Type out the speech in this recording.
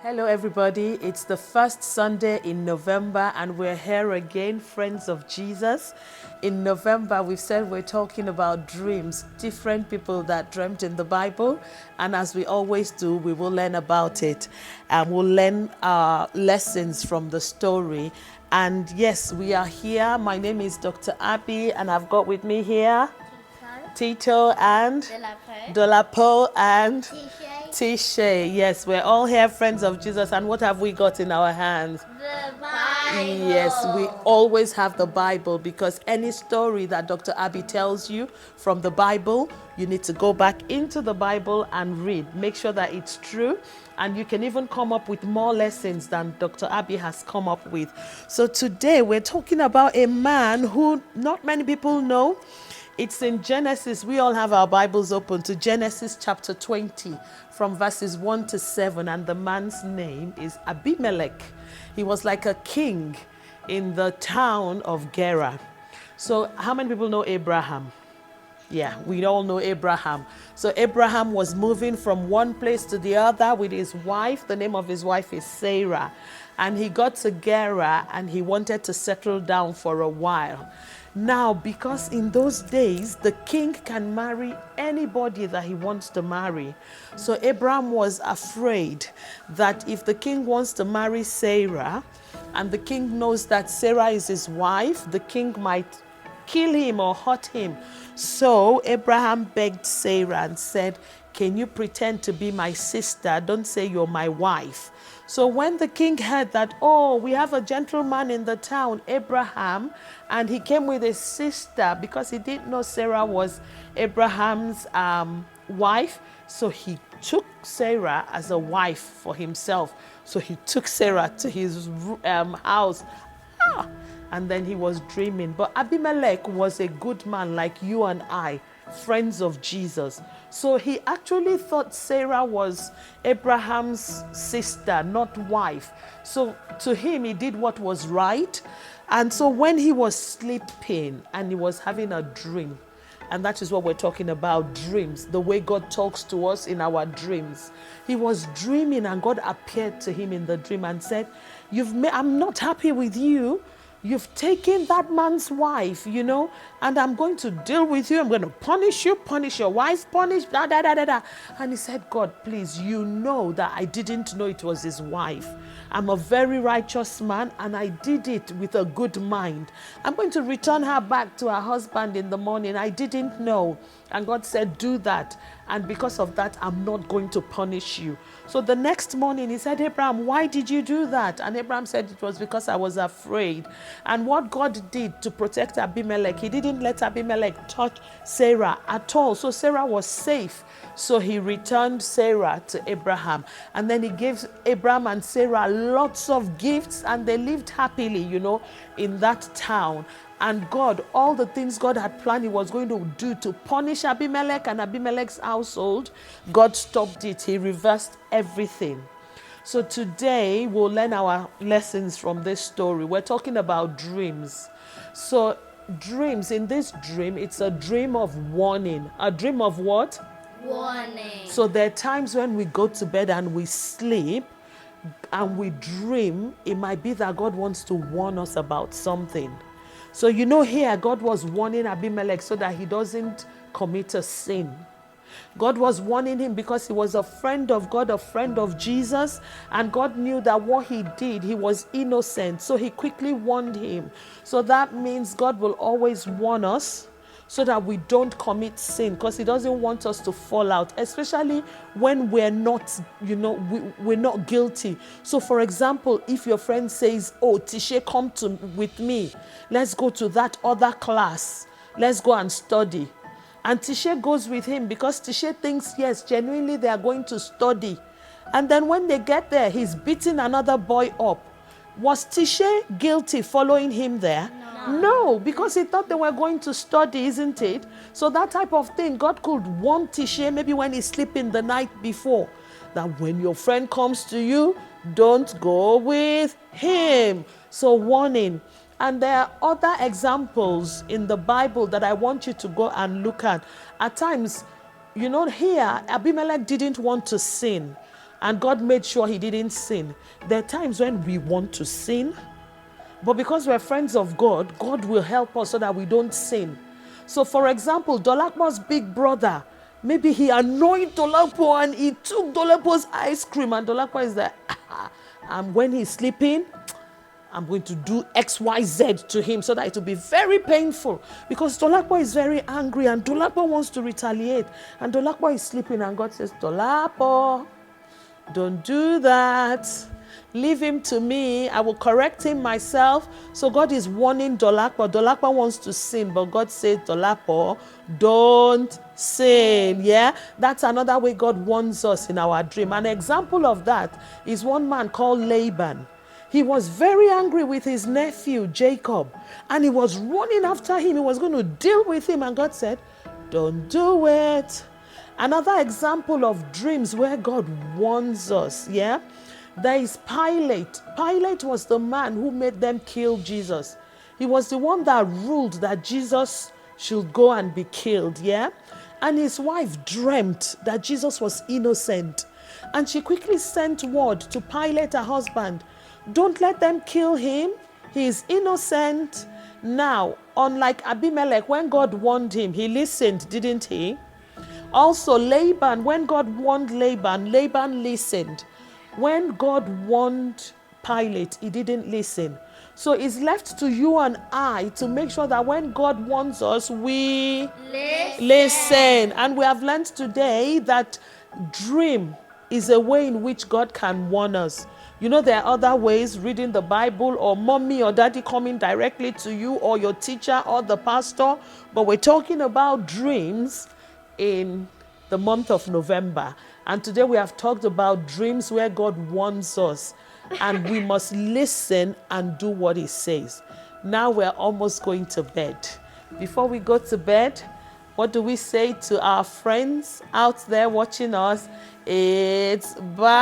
Hello everybody, it's the first Sunday in November and we're here again, friends of Jesus. In November, we've said we're talking about dreams, different people that dreamt in the Bible. And as we always do, we will learn about it and we'll learn lessons from the story. And yes, we are here. My name is Dr. Abby and I've got with me here Tito and Dolapo and Tisha. Yes, we're all here, friends of Jesus. And what have we got in our hands? The Bible. Yes, we always have the Bible because any story that Dr. Abby tells you from the Bible, you need to go back into the Bible and read. Make sure that it's true. And you can even come up with more lessons than Dr. Abby has come up with. So today we're talking about a man who not many people know. It's in Genesis. We all have our Bibles open to Genesis chapter 20 from verses 1 to 7. And the man's name is Abimelech. He was like a king in the town of Gerar. So how many people know Abraham? Yeah, we all know Abraham. So Abraham was moving from one place to the other with his wife. The name of his wife is Sarah. And he got to Gerar and he wanted to settle down for a while. Now, because in those days, the king can marry anybody that he wants to marry. So Abraham was afraid that if the king wants to marry Sarah, and the king knows that Sarah is his wife, the king might kill him or hurt him. So Abraham begged Sarah and said, "Can you pretend to be my sister? Don't say you're my wife." So when the king heard that, oh, we have a gentleman in the town, Abraham, and he came with his sister because he didn't know Sarah was Abraham's wife. So he took Sarah as a wife for himself. So he took Sarah to his house. And then he was dreaming. But Abimelech was a good man like you and I, friends of Jesus. So he actually thought Sarah was Abraham's sister, not wife. So to him, he did what was right. And so when he was sleeping and he was having a dream, and that is what we're talking about, dreams, the way God talks to us in our dreams. He was dreaming and God appeared to him in the dream and said, I'm not happy with you. You've taken that man's wife, and I'm going to deal with you. I'm going to punish you, punish your wife, punish, da, da, da, da, da. And he said, God, please, you know that I didn't know it was his wife. I'm a very righteous man, and I did it with a good mind. I'm going to return her back to her husband in the morning. I didn't know. And God said, do that. And because of that, I'm not going to punish you. So the next morning, he said, Abraham, why did you do that? And Abraham said, it was because I was afraid. And what God did to protect Abimelech, he didn't let Abimelech touch Sarah at all. So Sarah was safe. So he returned Sarah to Abraham. And then he gave Abraham and Sarah lots of gifts. And they lived happily, in that town. And God, all the things God had planned he was going to do to punish Abimelech and Abimelech's household, God stopped it. He reversed everything. So today we'll learn our lessons from this story. We're talking about dreams. So dreams, in this dream, it's a dream of warning. A dream of what? Warning. So there are times when we go to bed and we sleep and we dream. It might be that God wants to warn us about something. So here God was warning Abimelech so that he doesn't commit a sin. God was warning him because he was a friend of God, a friend of Jesus, and God knew that what he did, he was innocent. So he quickly warned him. So that means God will always warn us so that we don't commit sin, because he doesn't want us to fall out, especially when we're not, we're not guilty. So for example, if your friend says, oh, Tisha, come with me. Let's go to that other class. Let's go and study. And Tisha goes with him because Tisha thinks, yes, genuinely they are going to study. And then when they get there, he's beating another boy up. Was Tisha guilty following him there? No, because he thought they were going to study, isn't it? So that type of thing, God could warn Tisha maybe when he's sleeping the night before, that when your friend comes to you, don't go with him. So warning. And there are other examples in the Bible that I want you to go and look at. At times, here, Abimelech didn't want to sin. and God made sure he didn't sin. There are times when we want to sin, but because we're friends of God, God will help us so that we don't sin. So, for example, Dolapo's big brother, maybe he annoyed Dolapo and he took Dolapo's ice cream, and Dolapo is there. And when he's sleeping, I'm going to do X, Y, Z to him so that it will be very painful. Because Dolapo is very angry and Dolapo wants to retaliate. And Dolapo is sleeping and God says, Dolapo, don't do that. Leave him to me. I will correct him myself. So God is warning Dolapo. Dolapo wants to sin, but God says, Dolapo, don't sin. Yeah, that's another way God warns us in our dream. An example of that is one man called Laban. He was very angry with his nephew Jacob, and he was running after him. He was going to deal with him, and God said, don't do it. Another example of dreams where God warns us, yeah? There is Pilate. Pilate was the man who made them kill Jesus. He was the one that ruled that Jesus should go and be killed, yeah? And his wife dreamt that Jesus was innocent. And she quickly sent word to Pilate, her husband, don't let them kill him. He is innocent. Now, unlike Abimelech, when God warned him, he listened, didn't he? Also, Laban, when God warned Laban, Laban listened. When God warned Pilate, he didn't listen. So it's left to you and I to make sure that when God warns us, we listen. And we have learned today that dream is a way in which God can warn us. You know, there are other ways, reading the Bible, or mommy or daddy coming directly to you, or your teacher or the pastor. But we're talking about dreams in the month of November. And today we have talked about dreams where God warns us, and we must listen and do what he says. Now we're almost going to bed. Before we go to bed, what do we say to our friends out there watching us? It's bye.